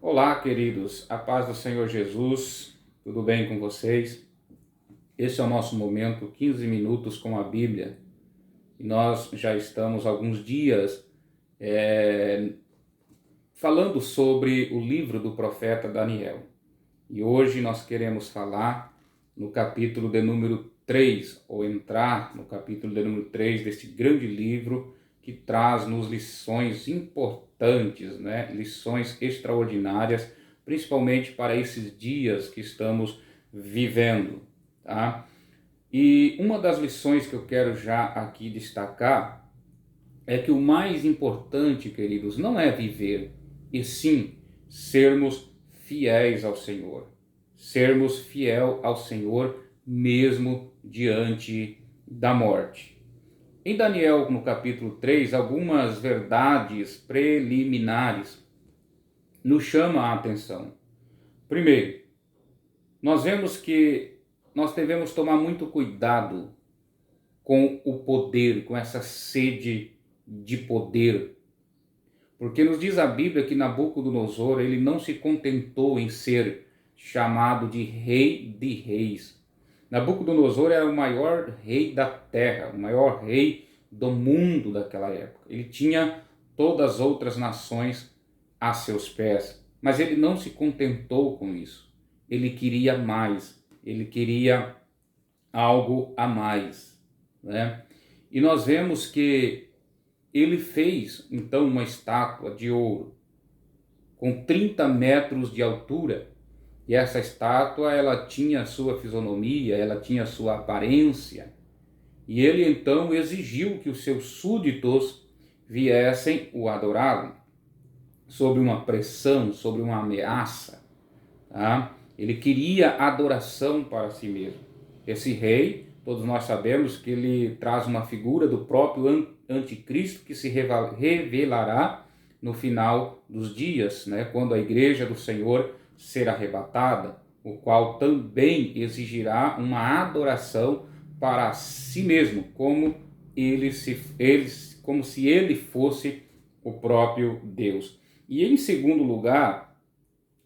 Olá, queridos, a paz do Senhor Jesus, tudo bem com vocês? Esse é o nosso momento, 15 minutos com a Bíblia, e nós já estamos há alguns dias falando sobre o livro do profeta Daniel. E hoje nós queremos falar no capítulo de número 3, ou entrar no capítulo de número 3 deste grande livro que traz-nos lições importantes, né? Lições extraordinárias, principalmente para esses dias que estamos vivendo, tá? E uma das lições que eu quero já aqui destacar é que o mais importante, queridos, não é viver, e sim sermos fiéis ao Senhor. Sermos fiel ao Senhor mesmo diante da morte. Em Daniel, no capítulo 3, algumas verdades preliminares nos chamam a atenção. Primeiro, nós vemos que nós devemos tomar muito cuidado com o poder, com essa sede de poder. Porque nos diz a Bíblia que Nabucodonosor, ele não se contentou em ser chamado de rei de reis. Nabucodonosor era o maior rei da terra, o maior rei do mundo daquela época. Ele tinha todas as outras nações a seus pés, mas ele não se contentou com isso. Ele queria mais, ele queria algo a mais, né? E nós vemos que ele fez então uma estátua de ouro com 30 metros de altura, e essa estátua ela tinha sua fisionomia, ela tinha sua aparência, e ele então exigiu que os seus súditos viessem o adorá-lo, sob uma pressão, sob uma ameaça, tá? Ele queria adoração para si mesmo. Esse rei, todos nós sabemos que ele traz uma figura do próprio anticristo que se revelará no final dos dias, né? Quando a igreja do Senhor ser arrebatada, o qual também exigirá uma adoração para si mesmo, como como se ele fosse o próprio Deus. E em segundo lugar,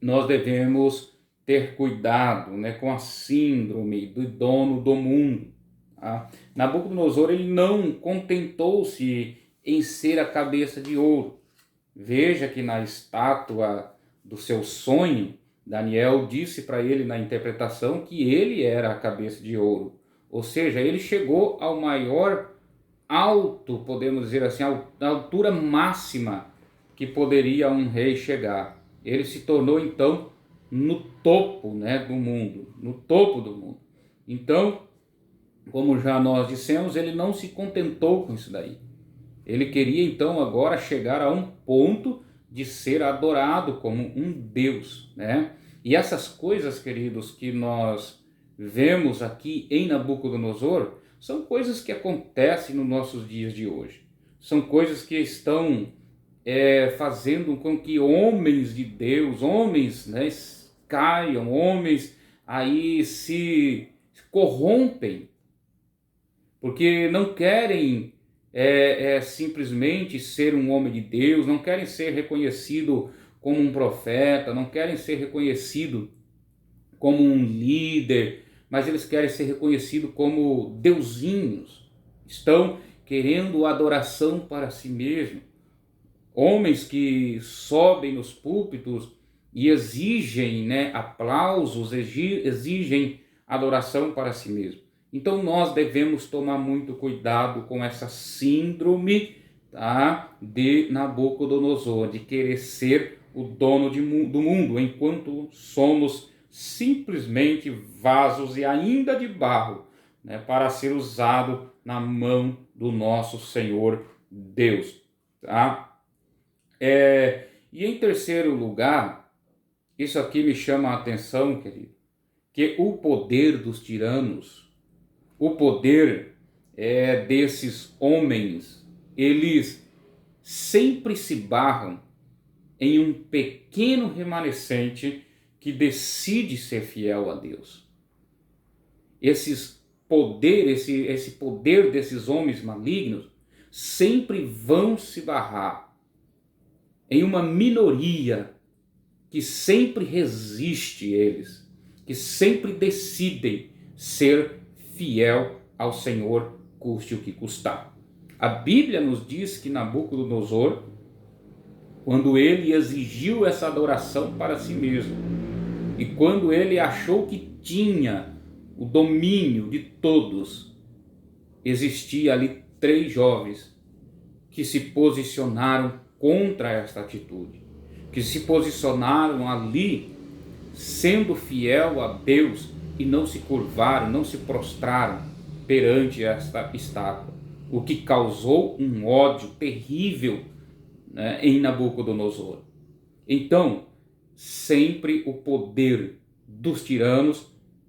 nós devemos ter cuidado, né, com a síndrome do dono do mundo. Tá? Nabucodonosor ele não contentou-se em ser a cabeça de ouro. Veja que na estátua do seu sonho, Daniel disse para ele na interpretação que ele era a cabeça de ouro. Ou seja, ele chegou ao maior alto, podemos dizer assim, a altura máxima que poderia um rei chegar. Ele se tornou então no topo, né, do mundo, no topo do mundo. Então, como já nós dissemos, ele não se contentou com isso daí. Ele queria então agora chegar a um ponto de ser adorado como um Deus, né? E essas coisas, queridos, que nós vemos aqui em Nabucodonosor, são coisas que acontecem nos nossos dias de hoje. São coisas que estão fazendo com que homens de Deus, homens, né, caiam, homens aí se corrompem, porque não querem simplesmente ser um homem de Deus, não querem ser reconhecido como um profeta, não querem ser reconhecido como um líder, mas eles querem ser reconhecidos como deusinhos. Estão querendo adoração para si mesmo. Homens que sobem nos púlpitos e exigem, né, aplausos, exigem adoração para si mesmo. Então nós devemos tomar muito cuidado com essa síndrome, tá, de Nabucodonosor, de querer ser o dono do mundo, enquanto somos simplesmente vasos e ainda de barro, né, para ser usado na mão do nosso Senhor Deus. Tá? E em terceiro lugar, isso aqui me chama a atenção, querido, que o poder dos tiranos, o poder desses homens, eles sempre se barram em um pequeno remanescente que decide ser fiel a Deus. Esse poder desses homens malignos sempre vão se barrar em uma minoria que sempre resiste eles, que sempre decidem ser fiel ao Senhor, custe o que custar. A Bíblia nos diz que Nabucodonosor, quando ele exigiu essa adoração para si mesmo, e quando ele achou que tinha o domínio de todos, existia ali 3 jovens que se posicionaram contra esta atitude, que se posicionaram ali sendo fiel a Deus e não se curvaram, não se prostraram perante esta estátua, o que causou um ódio terrível, né, em Nabucodonosor. Então, sempre o poder dos tiranos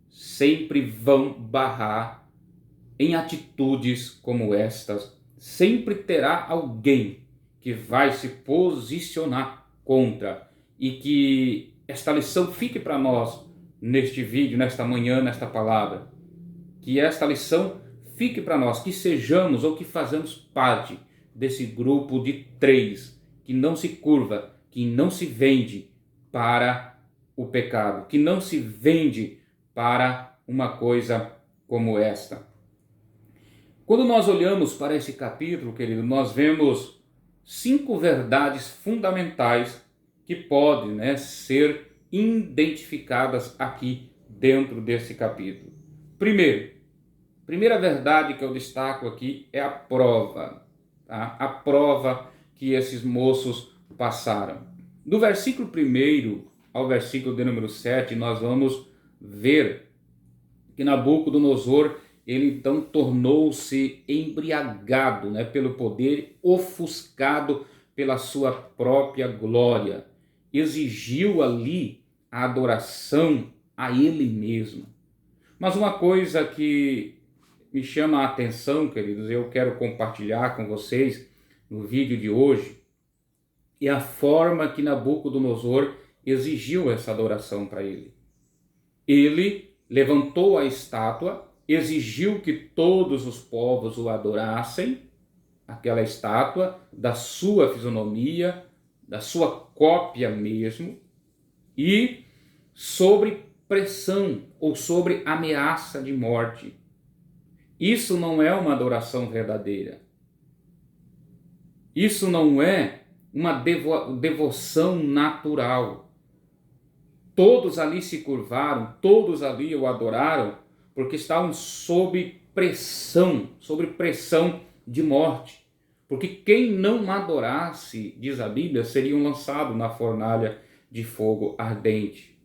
sempre vão barrar em atitudes como estas. Sempre terá alguém que vai se posicionar contra, e que esta lição fique para nós neste vídeo, nesta manhã, nesta palavra. Que esta lição fique para nós, que sejamos ou que fazemos parte desse grupo de 3 que não se curva, que não se vende para o pecado, que não se vende para uma coisa como esta. Quando nós olhamos para esse capítulo, querido, nós vemos 5 verdades fundamentais que podem, né, ser identificadas aqui dentro desse capítulo. Primeira verdade que eu destaco aqui é a prova, tá? A prova que esses moços passaram. Do versículo 1 ao versículo de número 7, nós vamos ver que Nabucodonosor, ele então tornou-se embriagado, né, pelo poder, ofuscado pela sua própria glória. Exigiu ali a adoração a ele mesmo. Mas uma coisa que me chama a atenção, queridos, eu quero compartilhar com vocês no vídeo de hoje, é a forma que Nabucodonosor exigiu essa adoração para ele. Ele levantou a estátua, exigiu que todos os povos o adorassem, aquela estátua da sua fisionomia, da sua cópia mesmo, e sobre pressão ou sobre ameaça de morte. Isso não é uma adoração verdadeira. Isso não é uma devoção natural. Todos ali se curvaram, todos ali o adoraram, porque estavam sob pressão de morte. Porque quem não adorasse, diz a Bíblia, seriam lançados na fornalha de fogo ardente.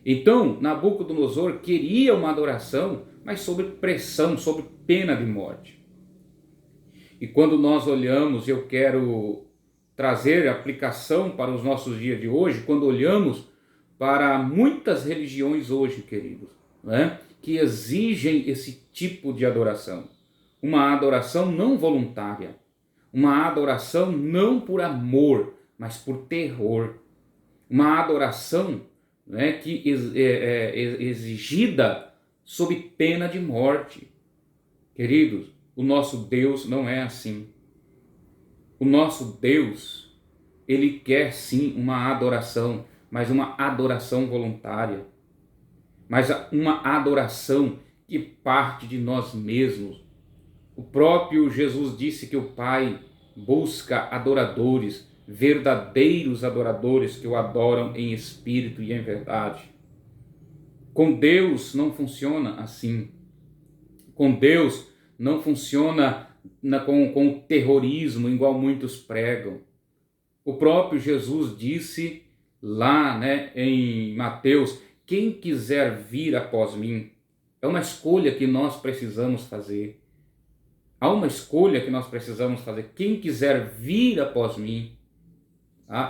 Então, Nabucodonosor queria uma adoração, mas sob pressão, sob pena de morte. E quando nós olhamos, eu quero trazer aplicação para os nossos dias de hoje, quando olhamos para muitas religiões hoje, queridos, né, que exigem esse tipo de adoração. Uma adoração não voluntária, uma adoração não por amor, mas por terror. Uma adoração, né, que é exigida sob pena de morte. Queridos, o nosso Deus não é assim. O nosso Deus, ele quer sim uma adoração, mas uma adoração voluntária. Mas uma adoração que parte de nós mesmos. O próprio Jesus disse que o Pai busca adoradores, verdadeiros adoradores que o adoram em espírito e em verdade. Com Deus não funciona assim. Com Deus não funciona com o terrorismo, igual muitos pregam. O próprio Jesus disse lá, né, em Mateus, quem quiser vir após mim, é uma escolha que nós precisamos fazer. Há uma escolha que nós precisamos fazer. Quem quiser vir após mim,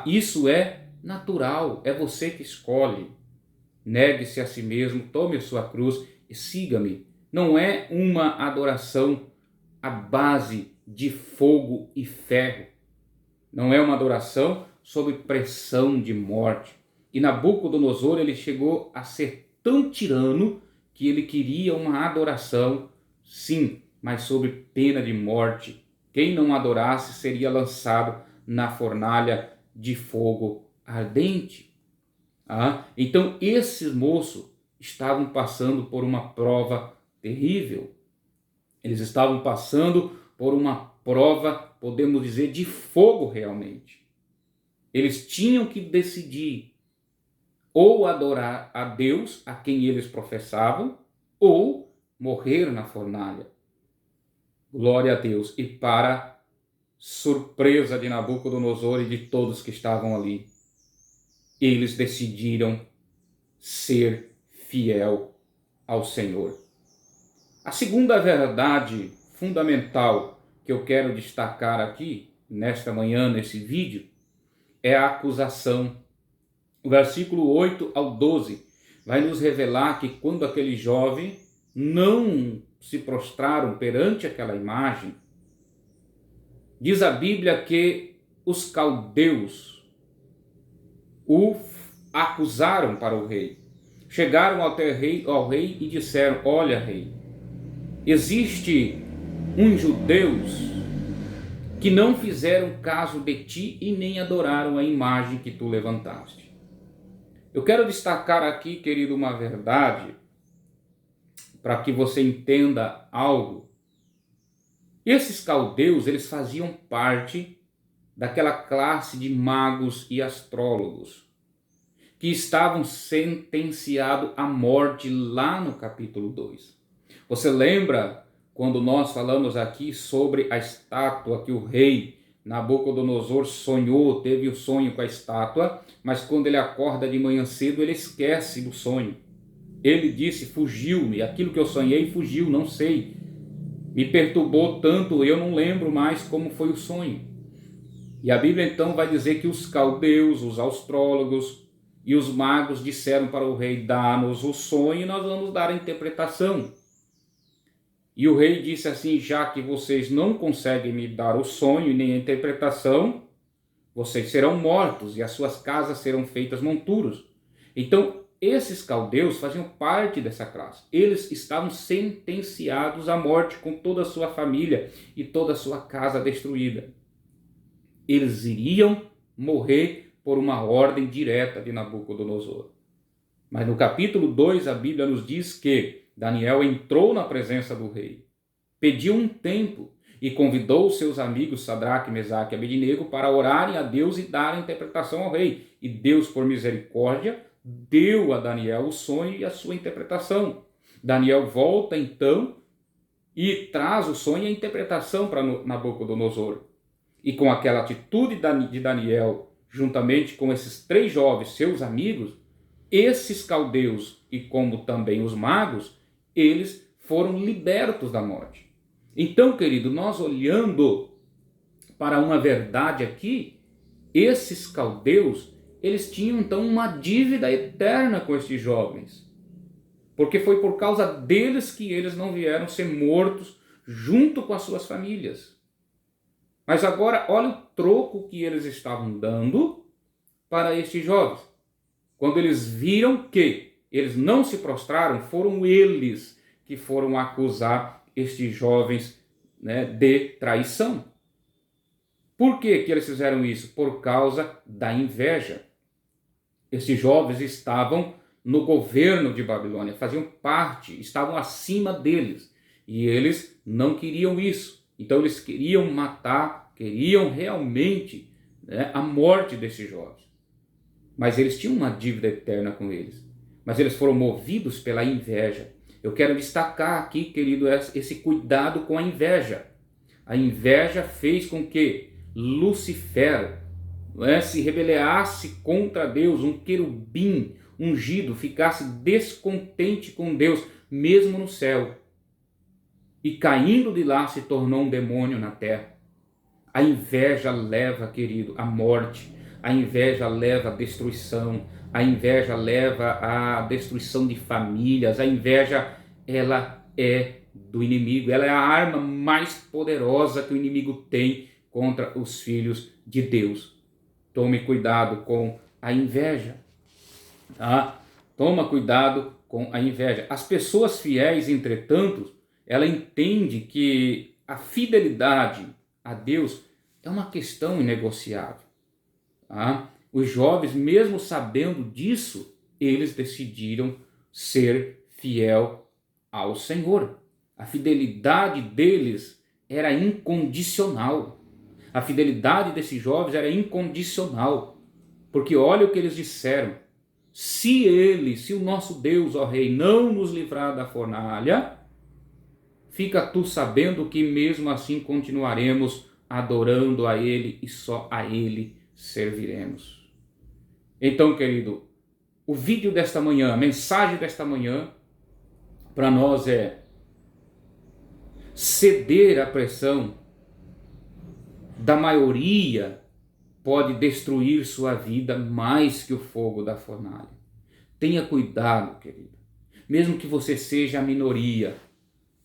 isso é natural, é você que escolhe. Negue-se a si mesmo, tome a sua cruz e siga-me. Não é uma adoração à base de fogo e ferro. Não é uma adoração sob pressão de morte. E Nabucodonosor, ele chegou a ser tão tirano que ele queria uma adoração, sim, mas sob pena de morte. Quem não adorasse seria lançado na fornalha de fogo ardente. Então esses moços estavam passando por uma prova terrível. Eles estavam passando por uma prova, podemos dizer, de fogo realmente. Eles tinham que decidir ou adorar a Deus, a quem eles professavam, ou morrer na fornalha. Glória a Deus. E para surpresa de Nabucodonosor e de todos que estavam ali, eles decidiram ser fiel ao Senhor. A segunda verdade fundamental que eu quero destacar aqui, nesta manhã, nesse vídeo, é a acusação. O versículo 8 ao 12 vai nos revelar que quando aquele jovem não se prostraram perante aquela imagem, diz a Bíblia que os caldeus o acusaram para o rei. Chegaram ao rei e disseram: olha, rei, existe uns judeus que não fizeram caso de ti e nem adoraram a imagem que tu levantaste. Eu quero destacar aqui, querido, uma verdade, para que você entenda algo. Esses caldeus, eles faziam parte daquela classe de magos e astrólogos que estavam sentenciados à morte lá no capítulo 2. Você lembra quando nós falamos aqui sobre a estátua que o rei Nabucodonosor sonhou, teve o sonho com a estátua, mas quando ele acorda de manhã cedo, ele esquece do sonho. Ele disse: fugiu-me, aquilo que eu sonhei fugiu, não sei. Me perturbou tanto, eu não lembro mais como foi o sonho. E a Bíblia então vai dizer que os caldeus, os astrólogos e os magos disseram para o rei: dá-nos o sonho e nós vamos dar a interpretação. E o rei disse assim: já que vocês não conseguem me dar o sonho e nem a interpretação, vocês serão mortos e as suas casas serão feitas monturos. Então, esses caldeus faziam parte dessa classe. Eles estavam sentenciados à morte com toda a sua família e toda a sua casa destruída. Eles iriam morrer por uma ordem direta de Nabucodonosor. Mas no capítulo 2 a Bíblia nos diz que Daniel entrou na presença do rei, pediu um tempo e convidou os seus amigos Sadraque, Mesaque e Abednego para orarem a Deus e darem interpretação ao rei. E Deus, por misericórdia, deu a Daniel o sonho e a sua interpretação. Daniel volta então e traz o sonho e a interpretação para Nabucodonosor. E com aquela atitude de Daniel, juntamente com esses 3 jovens, seus amigos, esses caldeus e como também os magos, eles foram libertos da morte. Então, querido, nós olhando para uma verdade aqui, esses caldeus, eles tinham então uma dívida eterna com esses jovens. Porque foi por causa deles que eles não vieram ser mortos junto com as suas famílias. Mas agora, olha o troco que eles estavam dando para estes jovens. Quando eles viram que eles não se prostraram, foram eles que foram acusar estes jovens, de traição. Por que eles fizeram isso? Por causa da inveja. Esses jovens estavam no governo de Babilônia, faziam parte, estavam acima deles. E eles não queriam isso. Então eles queriam matar, queriam realmente, a morte desses jovens. Mas eles tinham uma dívida eterna com eles. Mas eles foram movidos pela inveja. Eu quero destacar aqui, querido, esse cuidado com a inveja. A inveja fez com que Lucifer se rebelasse contra Deus, um querubim ungido, ficasse descontente com Deus, mesmo no céu. E caindo de lá se tornou um demônio na terra. A inveja leva, querido, à morte. A inveja leva à destruição. A inveja leva à destruição de famílias. A inveja, ela é do inimigo. Ela é a arma mais poderosa que o inimigo tem contra os filhos de Deus. Tome cuidado com a inveja. Toma cuidado com a inveja. As pessoas fiéis, entretanto, ela entende que a fidelidade a Deus é uma questão inegociável. Os jovens, mesmo sabendo disso, eles decidiram ser fiel ao Senhor. A fidelidade deles era incondicional. A fidelidade desses jovens era incondicional. Porque olha o que eles disseram: se o nosso Deus, ó rei, não nos livrar da fornalha, fica tu sabendo que mesmo assim continuaremos adorando a Ele e só a Ele serviremos. Então, querido, o vídeo desta manhã, a mensagem desta manhã, para nós é: ceder à pressão da maioria pode destruir sua vida mais que o fogo da fornalha. Tenha cuidado, querido. Mesmo que você seja a minoria,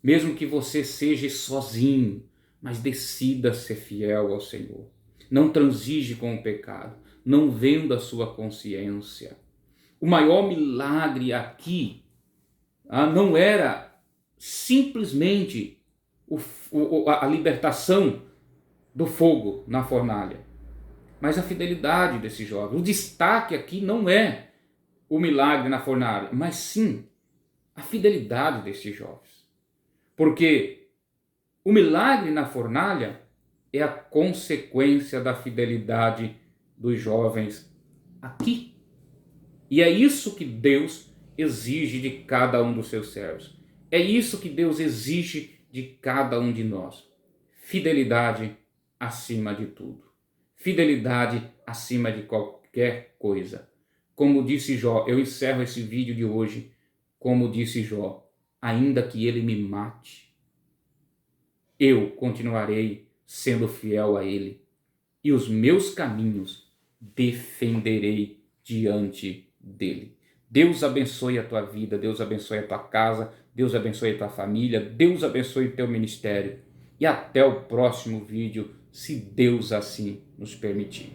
mesmo que você seja sozinho, mas decida ser fiel ao Senhor. Não transige com o pecado. Não venda a sua consciência. O maior milagre aqui não era simplesmente a libertação do fogo na fornalha, mas a fidelidade desse jovem. O destaque aqui não é o milagre na fornalha, mas sim a fidelidade desses jovens. Porque o milagre na fornalha é a consequência da fidelidade dos jovens aqui. E é isso que Deus exige de cada um dos seus servos. É isso que Deus exige de cada um de nós. Fidelidade acima de tudo. Fidelidade acima de qualquer coisa. Como disse Jó, eu encerro esse vídeo de hoje, como disse Jó: ainda que ele me mate, eu continuarei sendo fiel a ele, e os meus caminhos defenderei diante dele. Deus abençoe a tua vida, Deus abençoe a tua casa, Deus abençoe a tua família, Deus abençoe o teu ministério. E até o próximo vídeo, se Deus assim nos permitir.